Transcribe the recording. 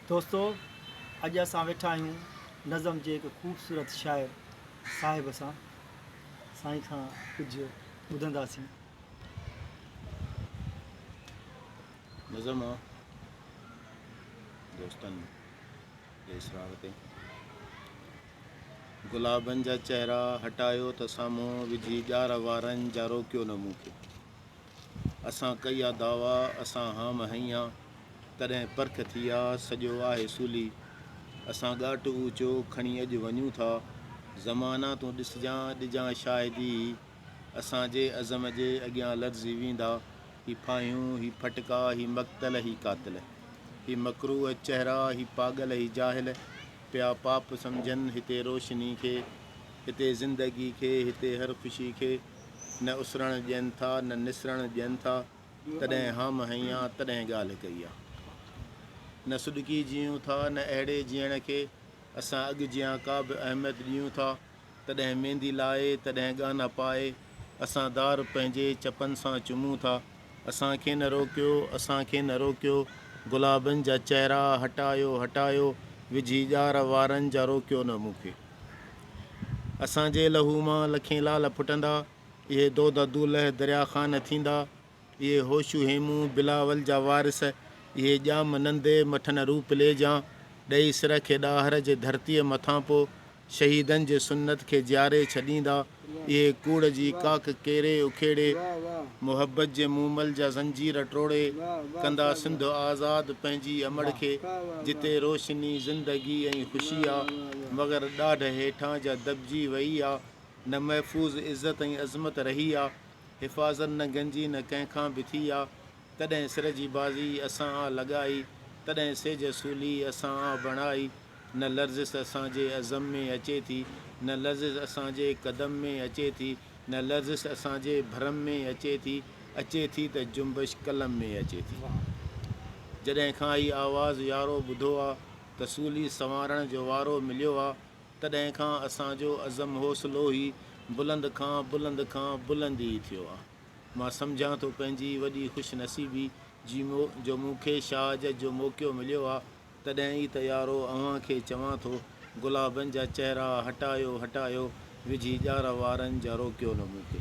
दोस्तों, अॼु असां वेठा आहियूं नज़म जे हिकु ख़ूबसूरत शाइर साहिब सां। साईं खां कुझु ॿुधंदासीं। नज़म आहे दोस्तनि जे इसरार ते। गुलाबनि जा चेहरा हटायो त साम्हूं विझी ॼार वारनि जा रोकियो न मूंखे। असां कई आहे दावा, असां हाम हईं आहे, तॾहिं परख थी आहे, सॼो आहे सूली। असां ॻाटु ऊचो खणी अॼु वञूं था, ज़माना तूं ॾिसजां ॾिजां शाहिदी। असांजे अज़म जे अॻियां लर्ज़ी वेंदा ही फायूं, ही फटका, ही मक़तल, ही कातिल, ही मकरूह चेहरा, ही पागल, ही जाहिल। पिया पाप सम्झनि हिते रोशनी खे, हिते ज़िंदगी खे, हिते हर ख़ुशी खे। न उसरण ॾियनि था, न निसरण ॾियनि था, तॾहिं हाम हईं आहे, तॾहिं ॻाल्हि कई आहे। न सुॾकी जीयूं था, न अहिड़े जीअण खे असां अॻु जियां का बि अहमियत ॾियूं था। तॾहिं मेहंदी लाहे, तॾहिं गाना पाए, असां दार पंहिंजे चपनि सां चुमूं था। असांखे न रोकियो, असांखे न रोकियो, गुलाबनि जा चेहरा हटायो हटायो, विझी ॼार वारनि जा रोकियो न मूंखे। असांजे लहू मां लखें लाल फुटंदा, इहे दोद दूल्ह दरिया ख़ान थींदा। इहे होशू हेमूं बिलावल जा वारिस, इहे ॼाम नंदे मठन रूप लेजां। ॾेई सिर खे ॾाहर जे धरतीअ मथां पोइ शहीदनि जे सुन्नत खे जियारे छॾींदा। इहे कूड़ जी काक केरे उखेड़े, मुहबत जे मूमल जा ज़ंजीर टोड़े, कंदा सिंध आज़ाद पंहिंजी अमड़ खे, जिते रोशनी ज़िंदगी ऐं ख़ुशी आहे, मगर ॾाढ हेठां जा दॿिजी वई आहे। न महफ़ूज़ इज़त ऐं अज़मत रही आहे, हिफ़ाज़त न गंजी न कंहिंखां बि थी आहे। तॾहिं सिर जी बाज़ी असां आ लॻाई, तॾहिं सेज सूली असां आ बणाई। न लर्ज़िश असांजे अज़म में अचे थी, न लर्ज़िश असांजे क़दम में अचे थी, न लर्ज़िश असांजे भरम में अचे थी। अचे थी त जुंबश कलम में अचे थी। जॾहिं खां ई आवाज़ु यारो ॿुधो आहे, त सूली संवारण जो वारो मिलियो आहे, तॾहिं खां असांजो अज़म हौसलो ई बुलंद खां बुलंद ई थियो आहे। मां सम्झां थो पंहिंजी वॾी ख़ुशनसीबी जो मूंखे शहादत जो मौक़ो मिलियो आहे। तॾहिं ई त यारो अव्हांखे चवां थो, गुलाबनि जा चेहरा हटायो हटायो, विझी ॼार वारनि जा रोकियो न मूंखे।